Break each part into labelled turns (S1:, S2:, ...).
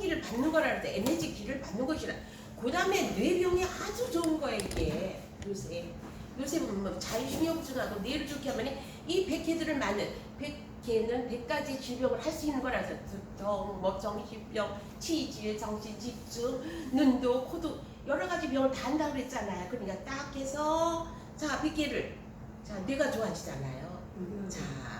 S1: 기를 받는 거라 그래. 에너지 기를 받는 것이라. 그 다음에 뇌병이 아주 좋은 거예요 이게. 요새 뭐 자율신경증하고 뇌를 좋게 하면 이 100개들을 맞는 100개는 100가지 질병을 할 수 있는 거라서 두통, 뭐 정신병, 치질, 정신집중, 눈도, 코도 여러 가지 병을 다 한다고 그랬잖아요. 그러니까 딱 해서 자 100개를 자 뇌가 좋아지잖아요. 자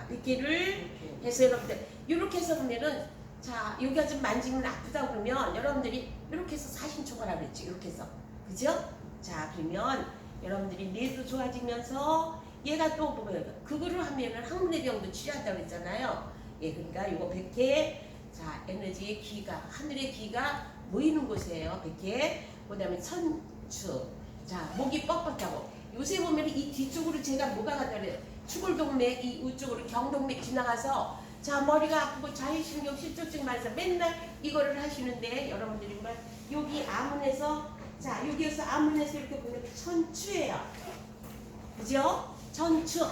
S1: 100개를 해서 여러분들 이렇게 해서 보면은 자 여기가 좀 만지면 아프다 그러면 여러분들이 이렇게 해서 사신초가라고 그랬지. 이렇게 해서 그죠? 자 그러면 여러분들이 뇌도 좋아지면서 얘가 또 보면 그거를 하면은 항문의 병도 치료한다고 그랬잖아요. 예, 그러니까 요거 100개 자 에너지의 기가 하늘의 기가 모이는 곳이에요. 100개 그 다음에 천추 자 목이 뻣뻣하고 요새 보면 이 뒤쪽으로 제가 뭐가 간다 그래요. 추골동맥 이 우쪽으로 경동맥 지나가서 자 머리가 아프고 자율신경 실조증 많아서 맨날 이거를 하시는데 여러분들이 막 여기 암문에서 자 여기에서 암문에서 이렇게 보면 천추예요. 그죠? 천추.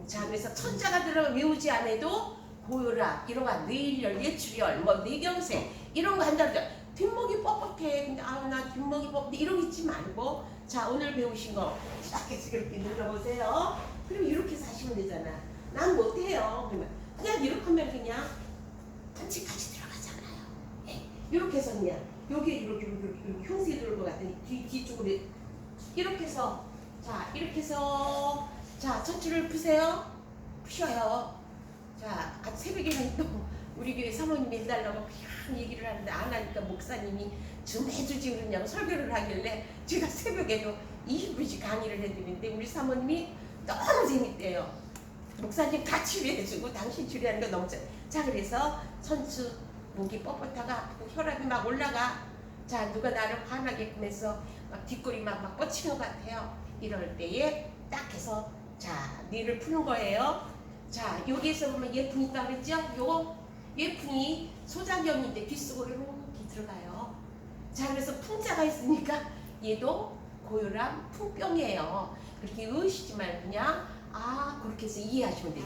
S1: 자 그래서 천자가 들어가면 외우지 않아도 고혈압, 이런 거 뇌일열, 뇌출혈, 뭐 뇌경색 이런 거 한다고 그러죠. 뒷목이 뻣뻣해. 근데 나 뒷목이 뻣뻣해 이러고 있지 말고 자 오늘 배우신 거 시작해서 이렇게 눌러보세요. 그리고 이렇게 사시면 되잖아. 난 못해요. 그러면 그냥 이렇게 하면 그냥 전체까지 들어가잖아요. 예. 이렇게 해서 그냥 여기 이렇게 흉쇄 들어올 것 같으니 뒤쪽으로 이렇게 해서 자 이렇게 해서 자 천추를 푸세요. 푸셔요. 자 새벽에는 또 우리 교회 사모님이 해달라고 막 얘기를 하는데 안 하니까 목사님이 좀 해주지 그러냐고 설교를 하길래 제가 새벽에도 20분씩 강의를 해드리는데 우리 사모님이 너무 재밌대요. 목사님 다 치료해주고 당신 치료하는 거 너무 자 그래서 천추 목이 뻣뻣하고 아프고 혈압이 막 올라가. 자 누가 나를 화나게끔 해서 막 뒷골이 막 뻗치는 것 같아요. 이럴 때에 딱 해서 자 뇌를 푸는 거예요. 자 여기에서 보면 예풍이 있다고 그랬죠? 요거 예풍이 소장경인데 귓속으로 이렇게 들어가요. 자 그래서 풍자가 있으니까 얘도 고혈압 풍병이에요. 그렇게 의시지 말고 그냥 그렇게 해서 이해하시면 돼요.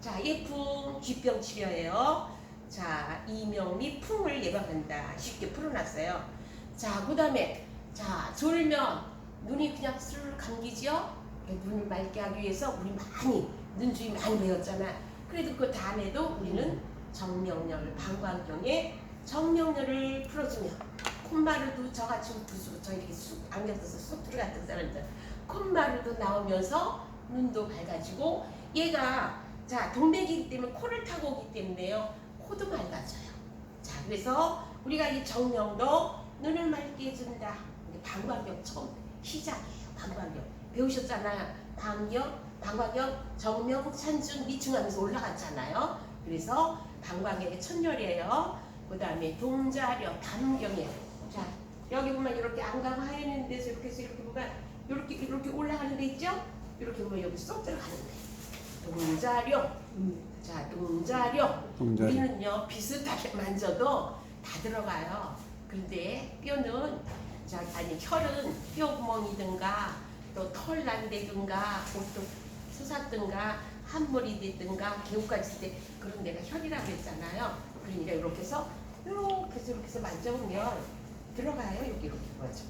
S1: 자 예풍 쥐병 치료예요. 자 이명 및 풍을 예방한다. 쉽게 풀어놨어요. 자 그 다음에 자 졸면 눈이 그냥 스르르 감기죠. 눈을 맑게 하기 위해서 우리 많이 눈주위 많이 배웠잖아. 그래도 그 다음에도 우리는 정명열 방광경에 정명열을 풀어주면 콧마루도 저같이 부수고 저 이렇게 쑥 안경 써서 쑥 들어갔던 사람들 콧마루도 나오면서 눈도 밝아지고 얘가 자 동맥이기 때문에 코를 타고 오기 때문에요. 코도 맑아져요. 자 그래서 우리가 이 정명도 눈을 맑게 해준다. 방광경 처음 시작이에요. 방광경 배우셨잖아요. 방광경 정명 산중 미충하면서 올라갔잖아요. 그래서 방광경의 천열이에요. 그 다음에 동자력 담경이에요. 자 여기 보면 이렇게 안강 하얘는 데서 이렇게 해서 이렇게 보면 이렇게 올라가는 데 있죠? 이렇게 보면 여기 쏙 들어가는데 동자력 자 동자력 우리는요 비슷하게 만져도 다 들어가요. 그런데 뼈는 자 아니 혈은 뼈구멍이든가 또 털 난데든가 옷도 솟았든가 한물이 되든가 개우까지 있을 때 그런 데가 혈이라고 했잖아요. 그러니까 이렇게 해서 이렇게 해서 만져보면 들어가요. 여기 이렇게 보죠.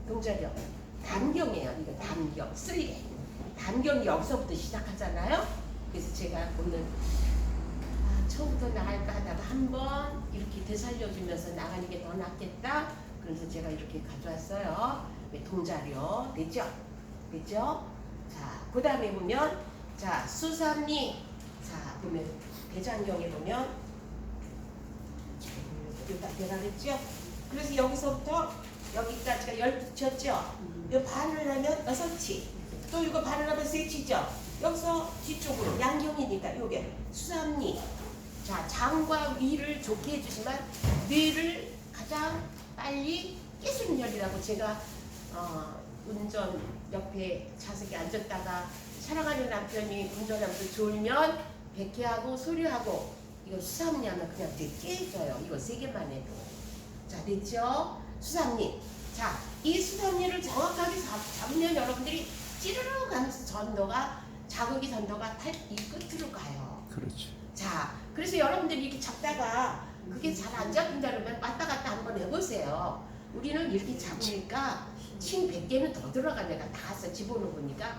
S1: 동자력 담경이에요. 이거 담경 쓸개 담경이 여기서부터 시작하잖아요. 그래서 제가 오늘 처음부터 나갈까 하다가 한번 이렇게 되살려주면서 나가는 게 더 낫겠다. 그래서 제가 이렇게 가져왔어요. 동자력 됐죠? 됐죠? 자, 그 다음에 보면 자 수삼리 자 보면 대장경에 보면 내가 그랬죠? 그래서 여기서부터 여기까지가 12치였죠? 이거 반을 하면 6치 또 이거 반을 하면 3치죠? 여기서 뒤쪽으로 양경이니까 요게 수삼리 자 장과 위를 좋게 해주지만 뇌를 가장 빨리 깨수는 혈이라고 제가 운전 옆에 좌석에 앉았다가 사랑하는 남편이 운전하면서 졸면 백회하고 소리하고 이거 수삼리 하면 그냥 되게 깨져요. 이거 3개만 해도 자 됐죠? 수삼리 자 이 수삼리를 정확하게 잡으면 여러분들이 찌르르 가면서 전도가 자극이 전도가 이 끝으로 가요.
S2: 그렇지.
S1: 자 그래서 여러분들이 이렇게 잡다가 그게 잘 안 잡힌다 그러면 왔다 갔다 한번 해보세요. 우리는 이렇게 잡으니까 침 100개는 더 들어가. 내가 다 가서 집어넣어 보니까.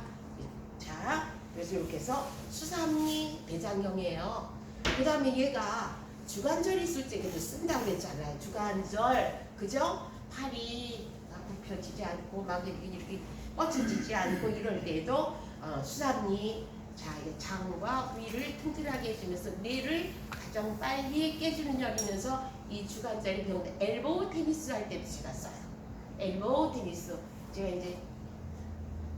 S1: 자, 그래서 이렇게 해서 수삼리 대장형이에요. 그 다음에 얘가 주관절 있을 적에도 쓴다고 그랬잖아요. 주관절, 그죠? 팔이 굽혀지지 않고 막 이렇게 뻗쳐지지 않고 이럴 때에도 수삼리, 자, 장과 부위를 튼튼하게 해주면서 뇌를 가장 빨리 깨주는 역이면서 이 주관절이 배운다. 엘보우 테니스 할 때도 제가 써요. 엘보우 테니스. 제가 이제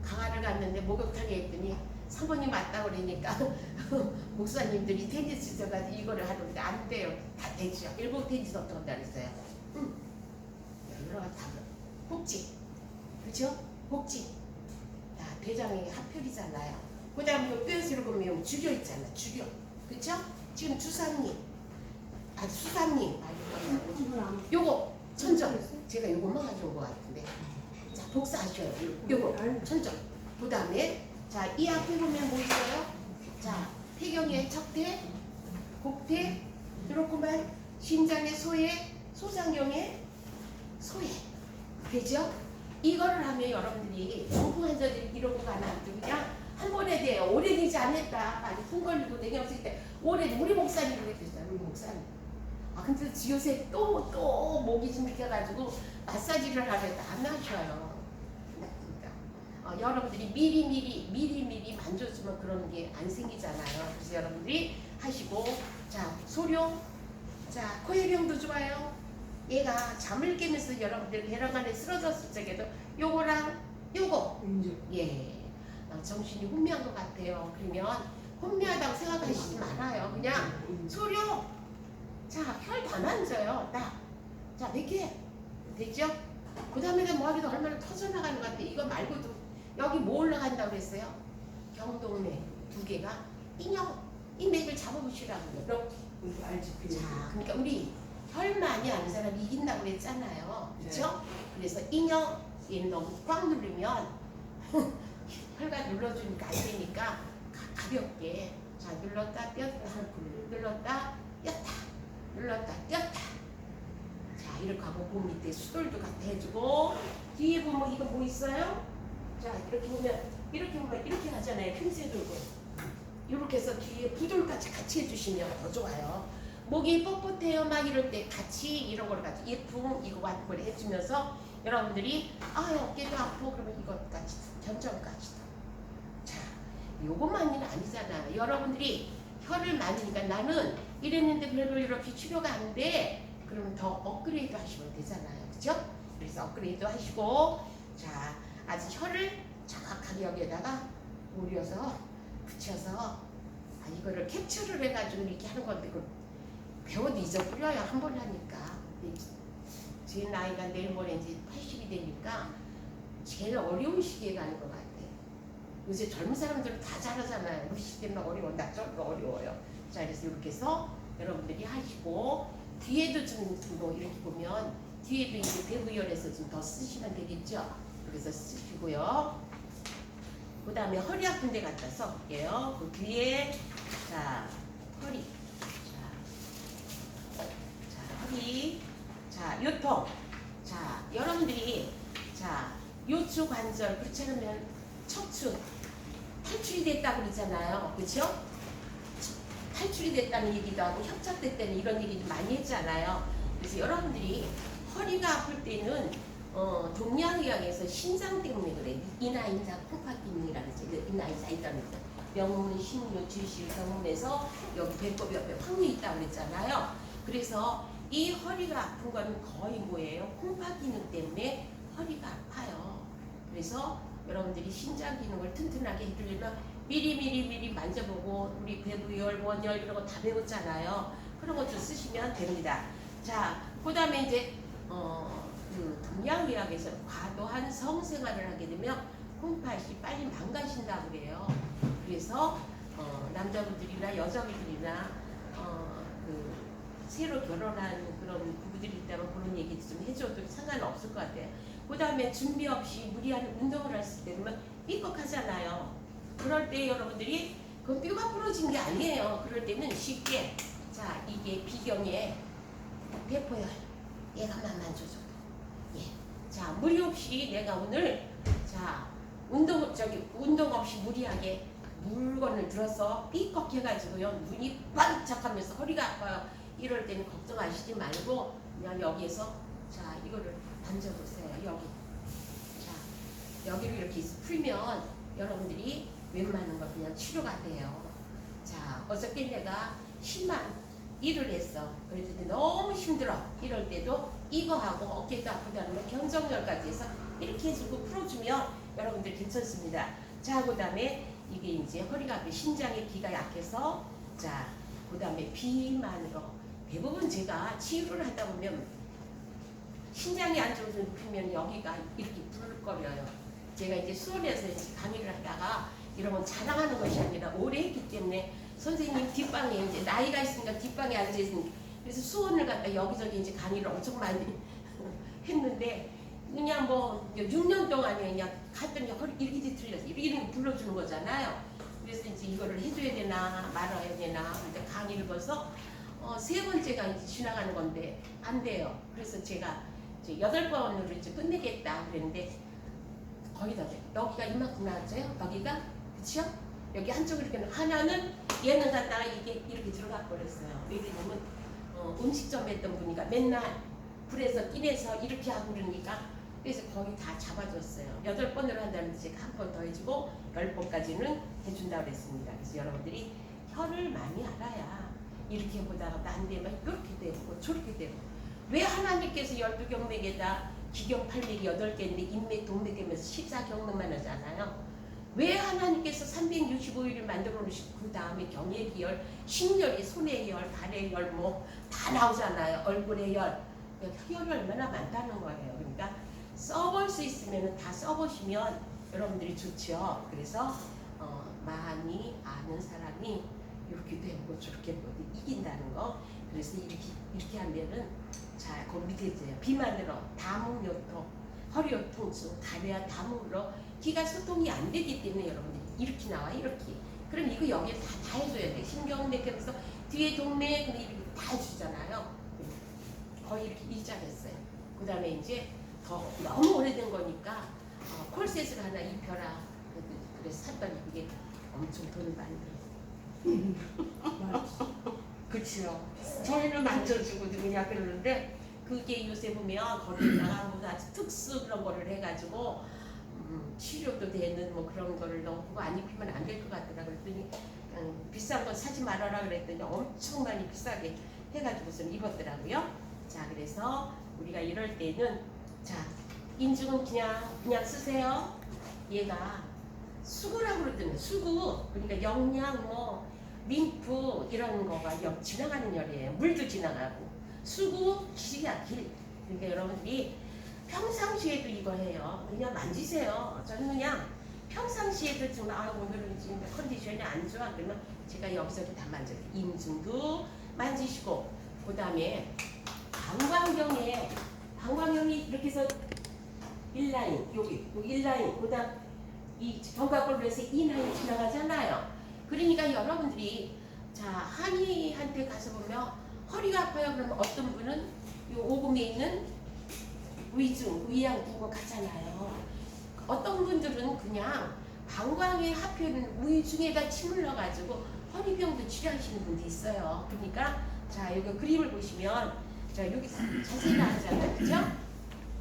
S1: 강화를 갔는데 목욕탕에 했더니 사모님 왔다고 그러니까 목사님들이 테니스 쳐가지고 이거를 하는데 안 돼요. 다 되죠. 엘보우 테니스 어떻게 한다 그랬어요. 여러 가지 다 복지. 그죠? 복지. 자, 대장이 하필이잖아요. 그 다음에 뼈에서 보면 주려 있잖아. 주려. 그쵸? 지금 주사님. 수사님. 요거 천정. 제가 요거만 가져온 것 같은데. 자, 복사하셔요. 요거 천정. 그 다음에 자, 이 앞에 보면 뭐 있어요? 자, 폐경의 척태, 곡태, 이렇구만. 심장의 소해, 소장경의 소해. 되죠? 이거를 하면 여러분들이 중풍 환자들이 이러고 가나 그냥 한 번에 돼요. 오래되지 않았다. 많이 풍 걸리고 내가 없을 때 오래 우리 목사님 그랬어요. 우리 목사님. 근데 요새 또 목이 좀 막혀가지고 마사지를 하려다 안 하셔요. 여러분들이 미리 만져주면 그런 게 안 생기잖아요. 그래서 여러분들이 하시고 자 소룡, 자 코해병도 좋아요. 얘가 잠을 깨면서 여러분들 배랑 안에 쓰러졌을 적에도 요거랑 요거 예 정신이 혼미한 것 같아요. 그러면 혼미하다고 생각하시지 말아요. 그냥 소룡 자 혈 다 만져요. 자 몇 개 됐죠? 그 다음에 머리도 얼마나 터져나가는 것 같아. 이거 말고도 여기 뭐 올라간다고 그랬어요? 경동맥 2개가 인형 이 맥을 잡아보시라고요. 이렇게 알지? 자 그러니까 우리 혈만이 아는 사람이 이긴다고 그랬잖아요. 그렇죠? 그래서 인형 얘는 너무 꽉 누르면 혈관 눌러주니까 안 되니까 가볍게 자 눌렀다 띄었다 눌렀다 띄었다 눌렀다 띄었다 자 이렇게 하고 그 밑에 수돌도 갖다 해주고 뒤에 보면 이거 뭐 있어요? 자 이렇게 보면 이렇게 하잖아요. 핀셋 들고 이렇게 해서 뒤에 부돌까지 같이 해주시면 더 좋아요. 목이 뻣뻣해요 막 이럴 때 같이 이런 걸 가지고 예풍 이거 같은 걸 해주면서 여러분들이 어깨도 아프고 그러면 이것까지 견점까지도 자 요것만이 아니잖아요. 여러분들이 혀를 많으니까 나는 이랬는데 별로 이렇게 치료가 안 돼. 그러면 더 업그레이드 하시면 되잖아요. 그죠? 그래서 업그레이드 하시고 자 아주 혀를 정확하게 여기에다가 올려서 붙여서 이거를 캡처를 해가지고 이렇게 하는 건데 배워도 잊어버려요. 한 번 하니까. 제 나이가 내일 모레 이제 80이 되니까 제일 어려운 시기에 가는 것 같아요. 요새 젊은 사람들은 다 잘하잖아요. 우리 시대는 어려워. 나 좀 어려워요. 자, 그래서 이렇게 해서 여러분들이 하시고 뒤에도 좀 뭐 이렇게 보면 뒤에도 이제 배부열에서 좀 더 쓰시면 되겠죠. 그래서 쓰시고요. 그 다음에 허리 아픈 데 갖다 써볼게요. 그 뒤에 자 허리 자 허리 자 요통 자 여러분들이 자 요추 관절 그렇지 않으면 척추 탈출이 됐다고 그러잖아요. 그렇죠? 탈출이 됐다는 얘기도 하고 협착됐다는 이런 얘기도 많이 했잖아요. 그래서 여러분들이 허리가 아플 때는 동양의학에서 신장 때문에 그래. 인하인자 콩팥기능이라고 그러죠. 인하인자 있다는 거. 명문 신유 주실 병원에서 여기 배꼽 옆에 황이 있다고 그랬잖아요. 그래서 이 허리가 아픈 건 거의 뭐예요? 콩팥 기능 때문에 허리가 아파요. 그래서 여러분들이 신장 기능을 튼튼하게 해주려면 미리 만져보고 우리 배부열, 원열 이런 거 다 배웠잖아요. 그런 것 좀 쓰시면 됩니다. 자, 그 다음에 이제 그 동양의학에서 과도한 성생활을 하게 되면 콩팥이 빨리 망가진다고 그래요. 그래서 남자분들이나 여자분들이나 그 새로 결혼한 그런 부부들이 있다면 그런 얘기 좀 해줘도 상관없을 것 같아요. 그 다음에 준비 없이 무리한 운동을 했을 때 보면 삐걱하잖아요. 그럴 때 여러분들이 그건 뼈가 부러진 게 아니에요. 그럴 때는 쉽게 자 이게 비경에 배포열 얘가만 만져줘도 예. 자 무리 없이 내가 오늘 자 운동 없이 무리하게 물건을 들어서 삐걱 해가지고요 눈이 반짝하면서 허리가 아파요. 이럴 때는 걱정하시지 말고 그냥 여기에서 자 이거를 던져보세요. 여기 자 여기를 이렇게 풀면 여러분들이 웬만한 거 그냥 치료가 돼요. 자 어저께 내가 심한 일을 했어. 그랬더니 너무 힘들어. 이럴 때도 이거 하고 어깨도 아프다는 거 견정열까지 해서 이렇게 해주고 풀어주면 여러분들 괜찮습니다. 자 그 다음에 이게 이제 허리가 아프 신장의 기가 약해서 자 그 다음에 비만으로 대부분 제가 치유를 하다 보면 신장이 안 좋아서 눕히면 여기가 이렇게 부르거려요. 제가 이제 수원에서 이제 강의를 하다가 이런 건 자랑하는 것이 아니라 오래 했기 때문에 선생님 뒷방에 이제 나이가 있으니까 뒷방에 앉아있으니까 그래서 수원을 갔다 여기저기 이제 강의를 엄청 많이 했는데 그냥 뭐 6년 동안에 그냥 갔더니 허리 이렇게 뒤틀려서 이렇게 불러주는 거잖아요. 그래서 이제 이거를 해줘야 되나 말아야 되나 이제 강의를 벌써 3번째가 이제 지나가는 건데 안 돼요. 그래서 제가 이제 8번으로 이제 끝내겠다 그랬는데 거의 다 돼. 여기가 이만큼 나왔어요. 여기가 그쵸? 여기 한쪽으로 이렇게 하나는 얘는 갖다가 이게 이렇게 들어가 버렸어요. 왜냐면 음식점 했던 분이가 맨날 불에서 끼내서 이렇게 하고 그러니까 그래서 거의 다 잡아줬어요. 8번으로 한다는데 제가 한 번 더 해주고 10번까지는 해준다고 그랬습니다. 그래서 여러분들이 혀를 많이 알아야 이렇게 보다가 안 되면 이렇게 되고 저렇게 되고 왜 하나님께서 12경맥에다 기경팔맥이 8개인데 인맥 동맥이면서 14경맥만 하잖아요. 왜 하나님께서 365일을 만들어 놓으시고 그 다음에 경의 열, 신열이 손의 열, 발의 열 뭐 다 나오잖아요. 얼굴의 열. 혈이 얼마나 많다는 거예요. 그러니까 써볼 수 있으면 다 써보시면 여러분들이 좋죠. 그래서 많이 아는 사람이 이렇게 되고 저렇게 되고 이긴다는 거. 그래서 이렇게 하면은 자, 그 밑에 있어요. 비만으로 다목요통, 허리요통증, 다리와 다목으로 기가 소통이 안 되기 때문에 여러분들이 이렇게 나와 이렇게. 그럼 이거 여기에 다 해줘야 돼. 신경맥하면서 뒤에 동맥 근데 이렇게 다 해주잖아요. 거의 이렇게 일자했어요. 그 다음에 이제 더 너무 오래된 거니까 콜셋을 하나 입혀라. 그래서 샀더니 그게 엄청 돈을 많이 들었어요. 그치요. 저희는 만져주고 그냥 그러는데 그게 요새 보면 거기다가 뭐 아주 특수 그런 거를 해가지고 치료도 되는 뭐 그런 거를 너무 그거 안 입히면 안 될 것 같더라. 그랬더니 비싼 거 사지 말아라 그랬더니 엄청 많이 비싸게 해가지고서 입었더라고요. 자 그래서 우리가 이럴 때는 자 인중은 그냥 쓰세요. 얘가 수구라고 그러더니 수구 그러니까 영양 뭐 림프 이런 거가 지나가는 열이에요. 물도 지나가고 수구 길이야 길. 그러니까 여러분들이 평상시에도 이거 해요. 그냥 만지세요. 저는 그냥 평상시에도 지금 오늘은 지금 컨디션이 안 좋아 그러면 제가 여기서도 다 만져요. 인중도 만지시고 그 다음에 방광경이 이렇게 해서 1라인 여기 1라인 그 다음 이 견갑골로 해서 2라인 지나가잖아요. 그러니까 여러분들이 자 한의한테 가서 보면 허리가 아파요 그러면 어떤 분은 요 오금에 있는 위양 두고 가잖아요. 어떤 분들은 그냥 방광에 하필은 위중에다 침을 넣어가지고 허리병도 치료하시는 분도 있어요. 그러니까 자 여기 그림을 보시면 자 여기 자세히 나오잖아요. 그죠?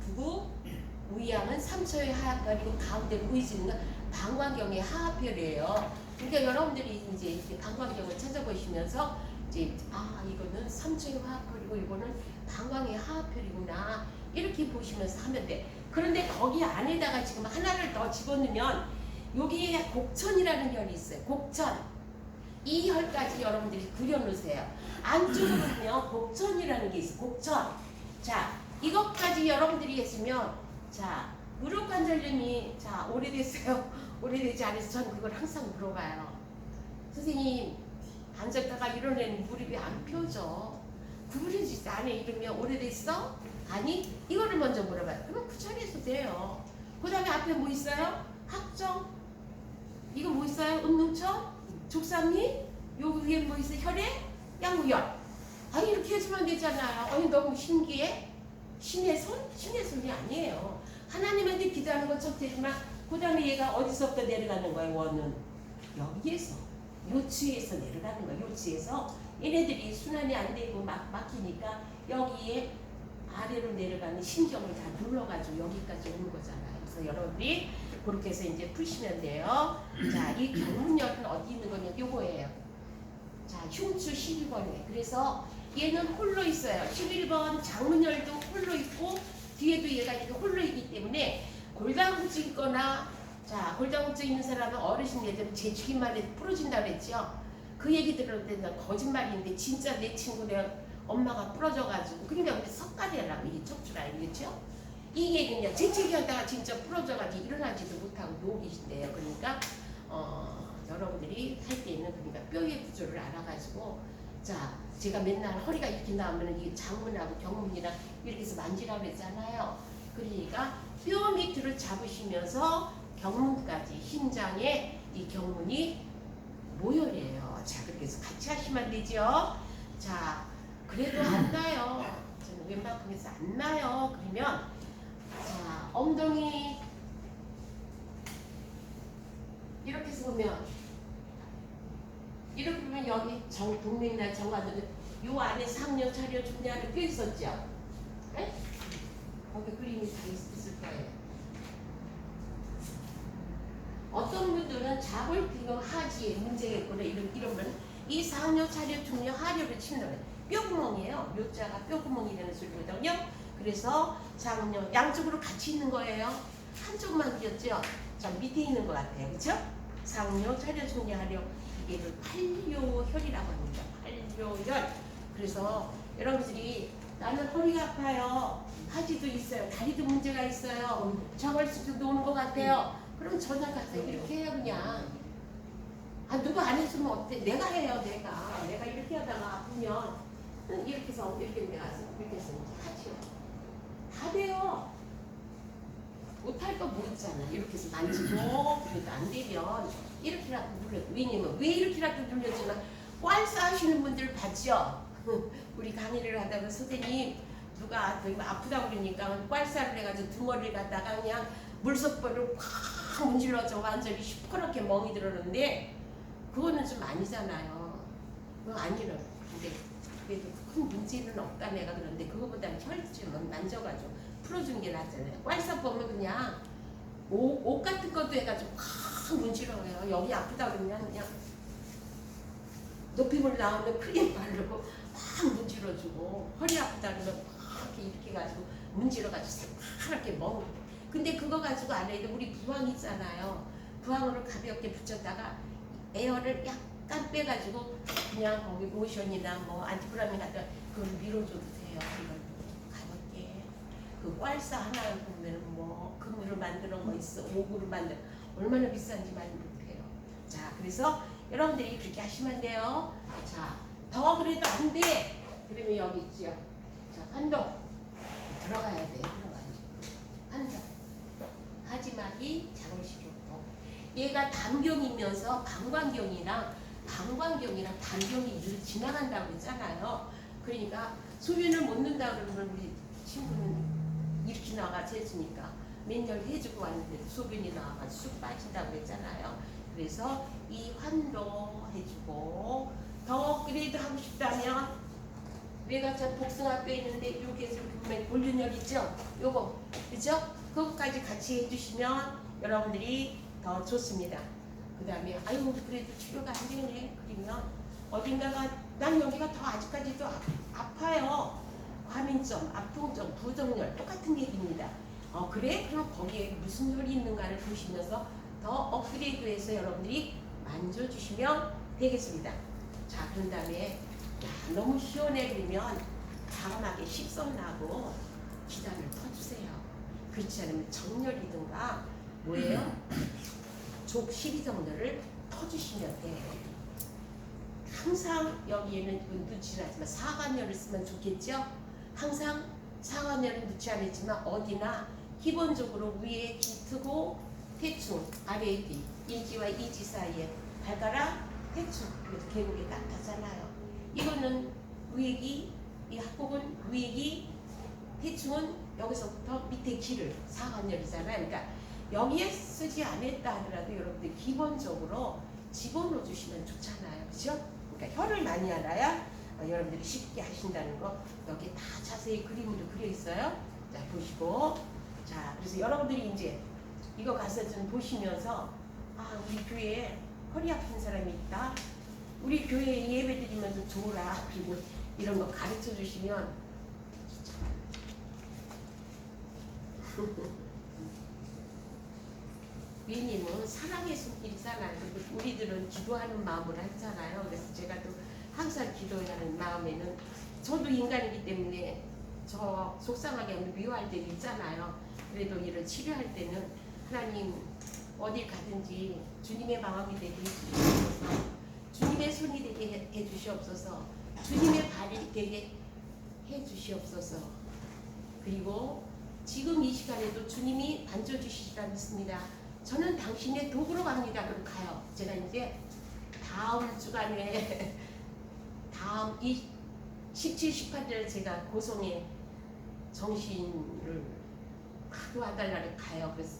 S1: 두고 위양은 3초의 하하별이고 가운데 위중은 방광경의 하하별이에요. 그러니까 여러분들이 이제 방광경을 찾아보시면서 이제 이거는 3초의 하하별이고 이거는 방광의 하하별이구나 이렇게 보시면서 하면 돼. 그런데 거기 안에다가 지금 하나를 더 집어넣으면 여기에 곡천이라는 혈이 있어요. 곡천. 이 혈까지 여러분들이 그려놓으세요. 안쪽으로 보면 곡천이라는 게 있어요. 곡천. 자, 이것까지 여러분들이 했으면 자, 무릎 관절염이 자, 오래됐어요. 오래되지 않아서 저는 그걸 항상 물어봐요. 선생님, 앉았다가 일어나는 무릎이 안 펴져. 구부러지지 않아 이러면 오래됐어? 아니, 이거를 먼저 물어봐요. 그럼 그 자리에서 돼요. 그 다음에 앞에 뭐 있어요? 학정. 이거 뭐 있어요? 운동청? 족삼리? 요 위에 뭐 있어요? 혈액? 양우열. 아 이렇게 해주면 되잖아요. 아니 너무 신기해? 신의 손? 신의 손이 아니에요. 하나님한테 기도하는 건 척되지만 그 다음에 얘가 어디서부터 내려가는 거예요? 원은 여기에서 요추에서 내려가는 거예요. 요추에서 얘네들이 순환이 안 되고 막히니까 여기에 아래로 내려가는 신경을 다 눌러가지고 여기까지 오는 거잖아요. 그래서 여러분들이 그렇게 해서 이제 푸시면 돼요. 자, 이 경문열은 어디 있는 거냐? 요거예요. 자, 흉추 12번에. 그래서 얘는 홀로 있어요. 11번 장문열도 홀로 있고 뒤에도 얘가 이렇게 홀로 있기 때문에 골다공증 있거나 자, 골다공증 있는 사람은 어르신 예전에 재축이만 해도 부러진다고 그랬죠. 그 얘기 들었는데 거짓말인데 진짜 내 친구네 엄마가 부러져가지고 그러니까 우리 석가래라고 이게 척추라인 그렇죠? 이게 그냥 재채기 하다가 진짜 부러져가지고 일어나지도 못하고 누워 계신데요. 그러니까 여러분들이 할 때는 그러니까 뼈의 구조를 알아가지고 자 제가 맨날 허리가 이렇게 나오면 이 장문하고 경문이랑 이렇게 해서 만지라고 했잖아요. 그러니까 뼈 밑으로 잡으시면서 경문까지 심장에 이 경문이 모혈이에요. 자 그렇게 해서 같이 하시면 되죠. 자 그래도 안 나요. 저는 왼발꿈에서 안 나요. 그러면 자 엉덩이 이렇게 해서 보면 이렇게 보면 여기 동맥날 정관들 요 안에 상뇨 차려 중량을 뼈 있었죠. 네? 거기 그림이 다 있을 거예요. 어떤 분들은 자골기금 하지에 문제겠구나 이러면 이 상뇨 차려 중량 하려를 친다면 뼈구멍이에요. 묘자가 뼈구멍이라는 소리거든요. 그래서 상뇨 양쪽으로 같이 있는 거예요. 한쪽만 비었죠. 자 밑에 있는 것 같아요. 그렇죠? 상뇨 차려 중량 하려 이게를 팔뇨혈이라고 합니다. 팔뇨혈. 그래서 여러분들이 나는 허리가 아파요. 하지도 있어요. 다리도 문제가 있어요. 저걸수도 노는 것 같아요. 그럼 전화 가서 이렇게 해요 그냥. 아 누가 안 해주면 어때? 내가 해요 내가 이렇게 하다가 아프면 이렇게 해서 이렇게 내가 이렇게 해서 하죠. 다 돼요. 못할 거 뭐 있잖아. 이렇게 해서 만지고 그래도 안 되면 이렇게라도 눌러. 왜냐면 왜 이렇게라도 눌러주나 꽐사 하시는 분들 봤죠? 우리 강의를 하다가 선생님 누가 되게 아프다고 그러니까 꽐사를 해가지고 등어리를 갖다가 그냥 물속벌을 팍 문질러서 완전히 시퍼렇게 멍이 들었는데 그거는 좀 아니잖아요. 그거 아니라 근데 그래도 큰 문제는 없다 내가 그런데 그거보다는 혈증은 만져가지고 풀어주는 게 낫잖아요. 꽐사 보면 그냥 옷 같은 것도 해가지고 팍 문질러요. 여기 아프다 그러면 그냥 높이물 나오면 크림 바르고 팍 문질러주고 허리 아프다 그러면 팍 이렇게 가지고 문질러가지고 새파랗게 멍. 근데 그거 가지고 안 해도 우리 부항 있잖아요. 부항으로 가볍게 붙였다가 에어를 약간 빼가지고 그냥 거기 로션이나 뭐 안티프라민 같은 그걸 밀어줘도 돼요. 이걸 가볍게. 그 꽐사 하나 보면 뭐 금으로 만드는 거 있어. 옥으로 만든 얼마나 비싼지 많이 못해요. 자 그래서 여러분들이 그렇게 하시면 돼요. 자 더 그래도 안 돼. 그러면 여기 있죠. 자 환동 들어가야 돼. 들어가야지. 환동. 하지막이 자골식이고 얘가 담경이면서 방광경이랑 담경이 늘 지나간다고 그랬잖아요. 그러니까 소변을 못 넣는다 그러면 우리 친구는 이렇게 나가서 했으니까 맨날 해주고 왔는데 소변이 나와가지고 쑥 빠진다고 그랬잖아요. 그래서 이 환도 해주고 더 그레이드 하고 싶다면 외가차 복숭아뼈 있는데 여기에서 보면 골륜혈 있죠? 요거 그죠? 그거까지 같이 해주시면 여러분들이 더 좋습니다. 그 다음에 아유 그래도 치료가 안 되네 그러면 어딘가가 난 여기가 더 아직까지도 아파요. 과민성, 압통성, 부정열 똑같은 얘기입니다. 그래? 그럼 거기에 무슨 혈이 있는가를 보시면서 더 업그레이드해서 여러분들이 만져주시면 되겠습니다. 자 그런 다음에 너무 시원해 그러면 과감하게 식성 나고 기단을 터주세요. 그렇지 않으면 정렬이든가 뭐예요? 족 12정렬을 터주시면 돼. 항상 여기에는 넣지 않지만 사관열을 쓰면 좋겠죠? 항상 사관열은 넣지 않았지만 어디나 기본적으로 위에 기트고 대충 아래에 뒤 일지와 이지 사이에 발가락 대충 그래서 계곡이 딱 가잖아요. 이거는 구획이 이 합곡은 구획이 대충은 여기서부터 밑에 길을 사관열이잖아요. 그러니까 여기에 쓰지 않았다 하더라도 여러분들 기본적으로 집어넣어 주시면 좋잖아요. 그죠? 그러니까 혀를 많이 알아야 여러분들이 쉽게 하신다는 거 여기 다 자세히 그림으로 그려 있어요. 자 보시고 자 그래서 여러분들이 이제 이거 가서 좀 보시면서 아 우리 교회에 허리 아픈 사람이 있다. 우리 교회에 예배 드리면 좀 좋으라. 그리고 이런 거 가르쳐 주시면 위님은 사랑의 손길이잖아요. 그리고 우리들은 기도하는 마음으로 하잖아요. 그래서 제가 또 항상 기도하는 마음에는 저도 인간이기 때문에 저 속상하게 미워할 때도 있잖아요. 그래도 이를 치료할 때는 하나님 어딜 가든지 주님의 마음이 되게 해주시옵소서. 주님의 손이 되게 해주시옵소서. 주님의 발이 되게 해주시옵소서. 그리고 지금 이 시간에도 주님이 만져주시리라 믿습니다. 저는 당신의 도구로 갑니다. 그럼 가요. 제가 이제 다음 주간에 다음 17, 18일 제가 고성에 정신을 도와달라고 가요. 그래서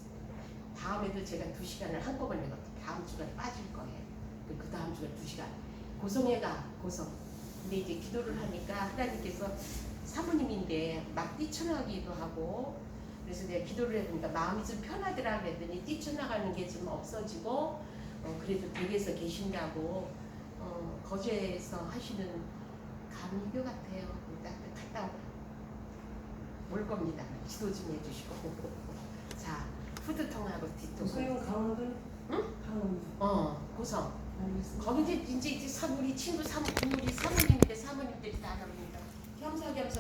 S1: 다음에도 제가 2시간을 한꺼번에 다음 주간에 빠질 거예요. 그 다음 주간 2시간 고성에 가 고성. 근데 이제 기도를 하니까 하나님께서 사모님인데 막 뛰쳐나가기도 하고 그래서 내가 기도를 해보니까 마음이 좀 편하더라 그랬더니 뛰쳐나가는 게 좀 없어지고 그래도 댁에서 계신다고 거제에서 하시는 감리교 같아요. 갔다 올 겁니다. 기도 좀 해주시고 자 후드통하고 뒤통
S2: 고성은 강원도?
S1: 응?
S2: 강원도.
S1: 고성
S2: 알겠습니다.
S1: 거기 이제 우리 친구 우리 사모님인데 사모님들이 다 나옵니다. 겸사겸사